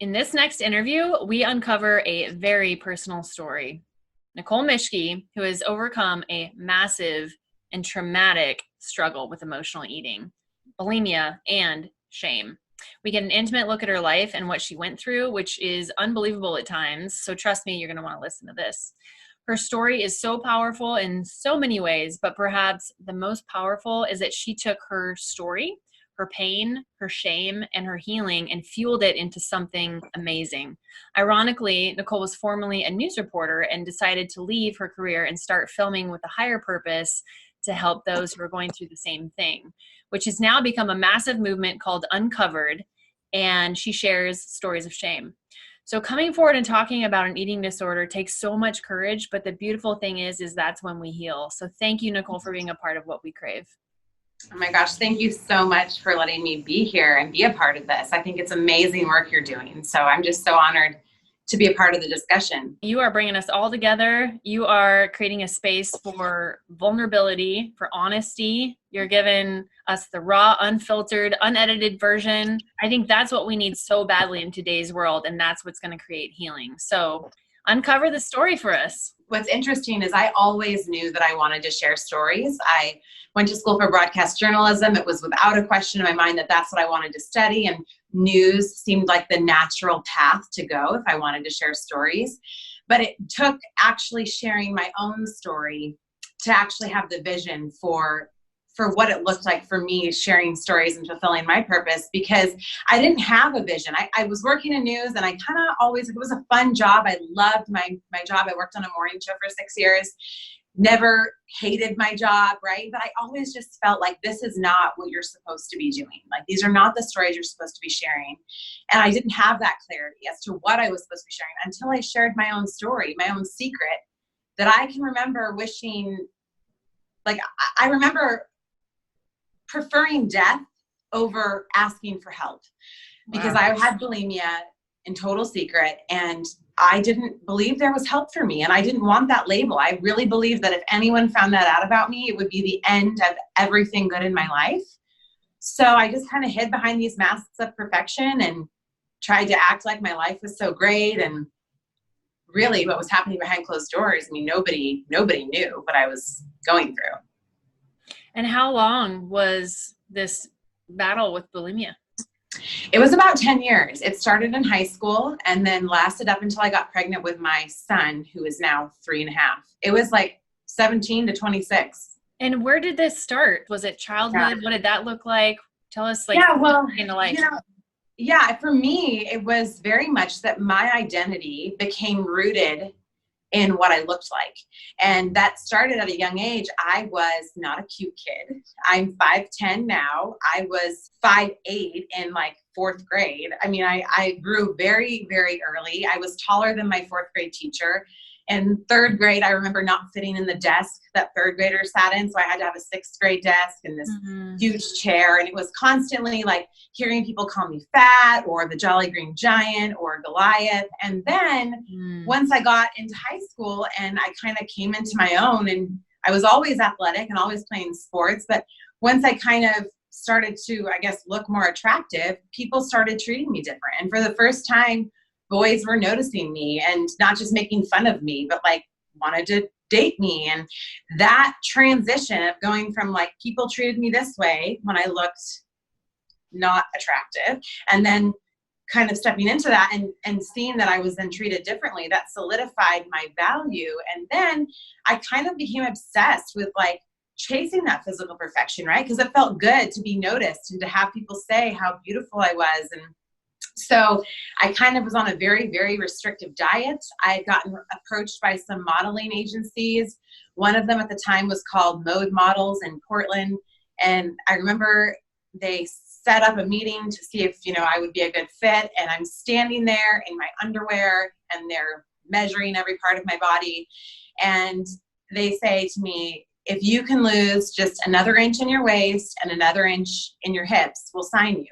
In this next interview, we uncover a very personal story. Nicole Mischke, who has overcome a massive and traumatic struggle with emotional eating, bulimia, and shame. We get an intimate look at her life and what she went through, which is unbelievable at times. So trust me, you're going to want to listen to this. Her story is so powerful in so many ways, but perhaps the most powerful is that she took her story, her pain, her shame, and her healing and fueled it into something amazing. Ironically, Nicole was formerly a news reporter and decided to leave her career and start filming with a higher purpose to help those who are going through the same thing, which has now become a massive movement called Uncovered, and she shares stories of shame. So coming forward and talking about an eating disorder takes so much courage, but the beautiful thing is that's when we heal. So thank you, Nicole, for being a part of What We Crave. Oh my gosh, thank you so much for letting me be here and be a part of this. I think it's amazing work you're doing. So I'm just so honored to be a part of the discussion. You are bringing us all together. You are creating a space for vulnerability, for honesty. You're giving us the raw, unfiltered, unedited version. I think that's what we need so badly in today's world, and that's what's going to create healing. So uncover the story for us. What's interesting is I always knew that I wanted to share stories. I went to school for broadcast journalism. It was without a question in my mind that that's what I wanted to study, and news seemed like the natural path to go if I wanted to share stories. But it took actually sharing my own story to actually have the vision for what it looked like for me sharing stories and fulfilling my purpose, because I didn't have a vision. I was working in news, and I kind of always, it was a fun job. I loved my job. I worked on a morning show for 6 years, never hated my job, right? But I always just felt like this is not what you're supposed to be doing. Like, these are not the stories you're supposed to be sharing. And I didn't have that clarity as to what I was supposed to be sharing until I shared my own story, my own secret, that I can remember wishing, like, I remember preferring death over asking for help. Because I had bulimia in total secret, and I didn't believe there was help for me, and I didn't want that label. I really believed that if anyone found that out about me, it would be the end of everything good in my life. So I just kind of hid behind these masks of perfection and tried to act like my life was so great. And really what was happening behind closed doors, I mean, nobody knew what I was going through. And how long was this battle with bulimia? It was about 10 years. It started in high school and then lasted up until I got pregnant with my son, who is now 3.5. It was like 17 to 26. And where did this start? Was it childhood? Yeah. What did that look like? Tell us, like, in the life. For me, it was very much that my identity became rooted in what I looked like. And that started at a young age. I was not a cute kid. I'm 5'10" now. I was 5'8" in like 4th grade. I mean, I grew very, very early. I was taller than my 4th grade teacher. In 3rd grade, I remember not fitting in the desk that 3rd graders sat in. So I had to have a 6th grade desk and this huge chair. And it was constantly like hearing people call me fat or the Jolly Green Giant or Goliath. And then once I got into high school and I kind of came into my own, and I was always athletic and always playing sports. But once I kind of started to, I guess, look more attractive, people started treating me different. And for the first time, boys were noticing me and not just making fun of me, but like wanted to date me. And that transition of going from like people treated me this way when I looked not attractive, and then kind of stepping into that and seeing that I was then treated differently, that solidified my value. And then I kind of became obsessed with like chasing that physical perfection, right? Because it felt good to be noticed and to have people say how beautiful I was. And so I kind of was on a very, very restrictive diet. I had gotten approached by some modeling agencies. One of them at the time was called Mode Models in Portland. And I remember they set up a meeting to see if, I would be a good fit. And I'm standing there in my underwear and they're measuring every part of my body. And they say to me, if you can lose just another inch in your waist and another inch in your hips, we'll sign you.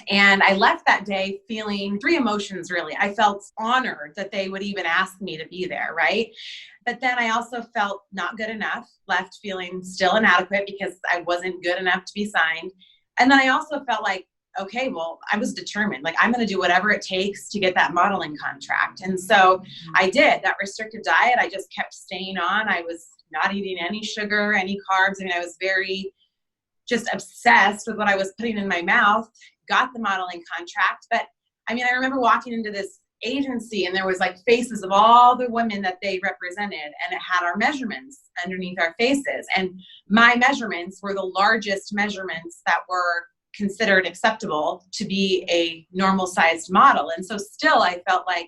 And I left that day feeling 3 emotions, really. I felt honored that they would even ask me to be there, right? But then I also felt not good enough, left feeling still inadequate because I wasn't good enough to be signed. And then I also felt like, okay, well, I was determined, like, I'm going to do whatever it takes to get that modeling contract. And so I did that restrictive diet. I just kept staying on. I was not eating any sugar, any carbs. I mean, I was very just obsessed with what I was putting in my mouth, got the modeling contract. But I mean, I remember walking into this agency and there was like faces of all the women that they represented, and it had our measurements underneath our faces. And my measurements were the largest measurements that were considered acceptable to be a normal sized model. And so still I felt like,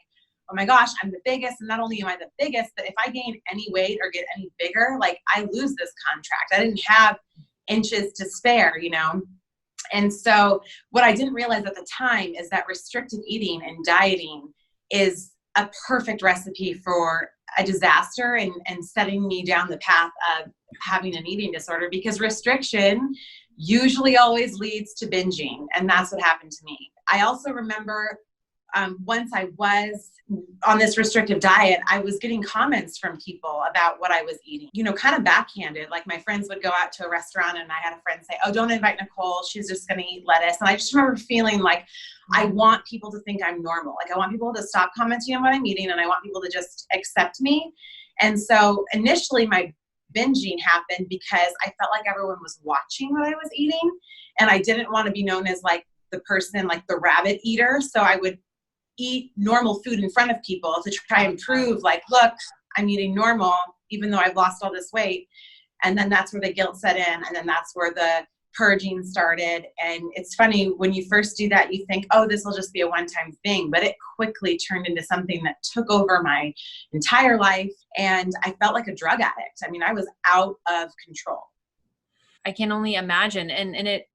oh my gosh, I'm the biggest. And not only am I the biggest, but if I gain any weight or get any bigger, like I lose this contract. I didn't have inches to spare, you know? And so what I didn't realize at the time is that restrictive eating and dieting is a perfect recipe for a disaster and setting me down the path of having an eating disorder, because restriction usually always leads to binging. And that's what happened to me. I also remember once I was on this restrictive diet, I was getting comments from people about what I was eating, you know, kind of backhanded. Like my friends would go out to a restaurant and I had a friend say, oh, don't invite Nicole. She's just going to eat lettuce. And I just remember feeling like I want people to think I'm normal. Like I want people to stop commenting on what I'm eating and I want people to just accept me. And so initially my binging happened because I felt like everyone was watching what I was eating. And I didn't want to be known as like the person, like the rabbit eater. So I would eat normal food in front of people to try and prove like, look, I'm eating normal, even though I've lost all this weight. And then that's where the guilt set in. And then that's where the purging started. And it's funny, when you first do that, you think, oh, this will just be a one-time thing, but it quickly turned into something that took over my entire life. And I felt like a drug addict. I mean, I was out of control. I can only imagine. And it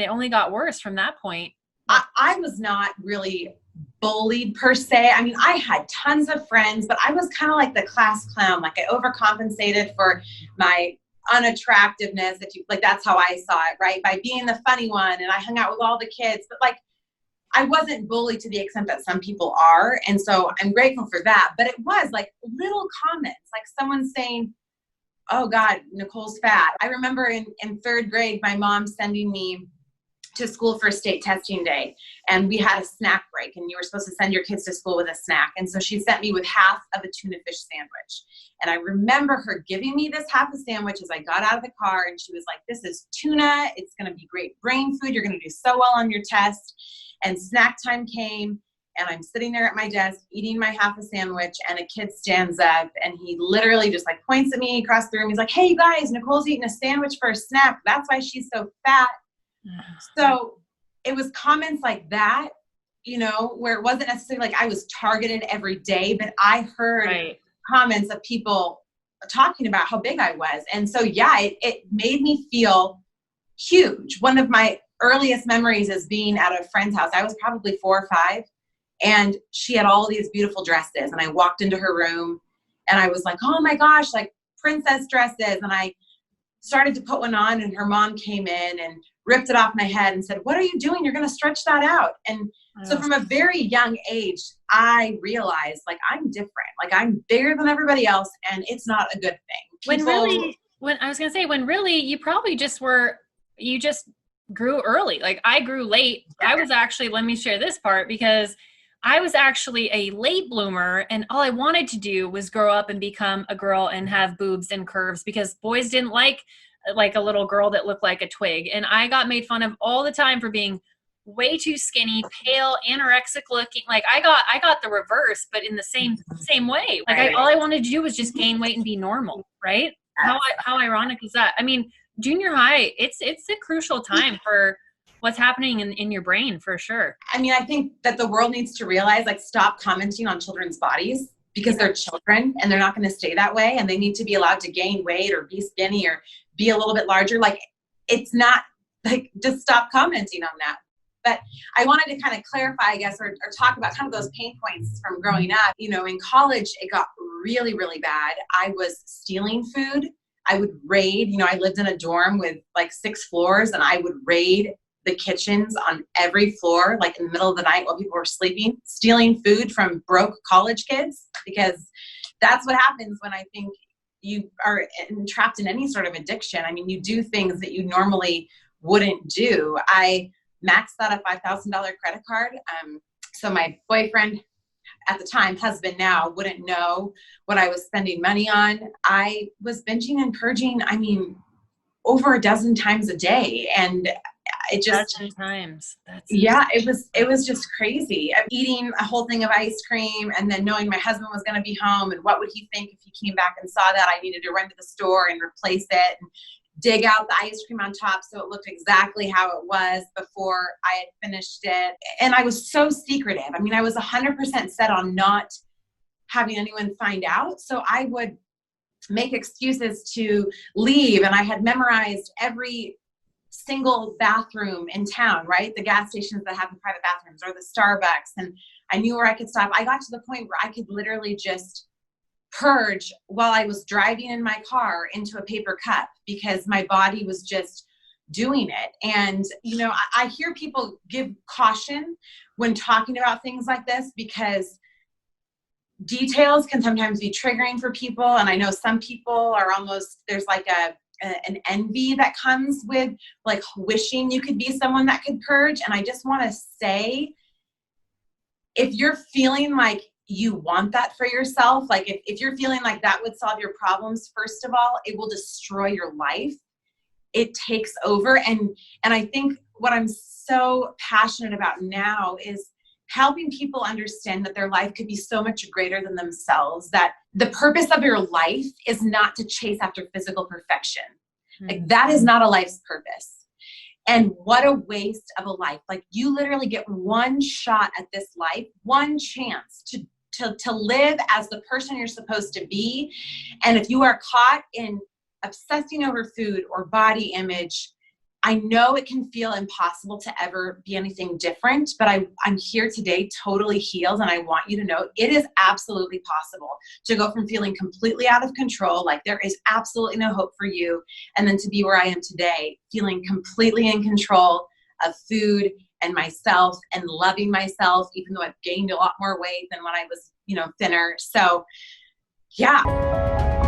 only got worse from that point. I was not really bullied per se. I mean, I had tons of friends, but I was kind of like the class clown. Like I overcompensated for my unattractiveness. Like that's how I saw it, right? By being the funny one, and I hung out with all the kids, but like I wasn't bullied to the extent that some people are. And so I'm grateful for that. But it was like little comments, like someone saying, oh God, Nicole's fat. I remember in third grade, my mom sending me to school for state testing day, and we had a snack break, and you were supposed to send your kids to school with a snack. And so she sent me with half of a tuna fish sandwich. And I remember her giving me this half a sandwich as I got out of the car, and she was like, this is tuna. It's going to be great brain food. You're going to do so well on your test. And snack time came, and I'm sitting there at my desk eating my half a sandwich, and a kid stands up and he literally just like points at me across the room. He's like, hey you guys, Nicole's eating a sandwich for a snack. That's why she's so fat. So it was comments like that, you know, where it wasn't necessarily like I was targeted every day, but I heard comments of people talking about how big I was. And so, yeah, it made me feel huge. One of my earliest memories is being at a friend's house. I was probably 4 or 5, and she had all these beautiful dresses. And I walked into her room and I was like, oh my gosh, like princess dresses. And I started to put one on, and her mom came in and ripped it off my head and said, what are you doing? You're going to stretch that out. And so from a very young age, I realized like I'm different, like I'm bigger than everybody else, and it's not a good thing. When I was going to say, when really you probably you just grew early. Like I grew late. I was actually, let me share this part, because I was actually a late bloomer, and all I wanted to do was grow up and become a girl and have boobs and curves, because boys didn't like a little girl that looked like a twig. And I got made fun of all the time for being way too skinny, pale, anorexic looking. Like I got the reverse, but in the same way. Like all I wanted to do was just gain weight and be normal. Right. How ironic is that? I mean, junior high, it's a crucial time for what's happening in your brain, for sure. I mean, I think that the world needs to realize, like, stop commenting on children's bodies, because they're children and they're not going to stay that way. And they need to be allowed to gain weight or be skinny or be a little bit larger. Like, it's not like, just stop commenting on that. But I wanted to kind of clarify, I guess, or talk about kind of those pain points from growing up. You know, in college, it got really, really bad. I was stealing food. I would raid, you know, I lived in a dorm with like 6 floors, and I would raid the kitchens on every floor, like in the middle of the night while people were sleeping, stealing food from broke college kids, because that's what happens when I think you are entrapped in any sort of addiction. I mean, you do things that you normally wouldn't do. I maxed out a $5,000 credit card. So my boyfriend at the time, husband now, wouldn't know what I was spending money on. I was binging and purging, I mean, over a dozen times a day. And it just, dozen times. Yeah, it was just crazy. I'm eating a whole thing of ice cream and then knowing my husband was going to be home and what would he think if he came back and saw that I needed to run to the store and replace it and dig out the ice cream on top so it looked exactly how it was before I had finished it. And I was so secretive. I mean, I was 100% set on not having anyone find out. So I would make excuses to leave, and I had memorized every single bathroom in town, right? The gas stations that have the private bathrooms or the Starbucks. And I knew where I could stop. I got to the point where I could literally just purge while I was driving in my car into a paper cup because my body was just doing it. And, you know, I hear people give caution when talking about things like this because details can sometimes be triggering for people. And I know some people are almost, there's like an envy that comes with like wishing you could be someone that could purge. And I just want to say, if you're feeling like you want that for yourself, like if you're feeling like that would solve your problems, first of all, it will destroy your life. It takes over. And I think what I'm so passionate about now is helping people understand that their life could be so much greater than themselves, that the purpose of your life is not to chase after physical perfection. Like that is not a life's purpose. And what a waste of a life. Like you literally get one shot at this life, one chance to live as the person you're supposed to be. And if you are caught in obsessing over food or body image, I know it can feel impossible to ever be anything different, but I'm here today totally healed. And I want you to know it is absolutely possible to go from feeling completely out of control, like there is absolutely no hope for you, and then to be where I am today, feeling completely in control of food and myself and loving myself, even though I've gained a lot more weight than when I was, thinner. So yeah.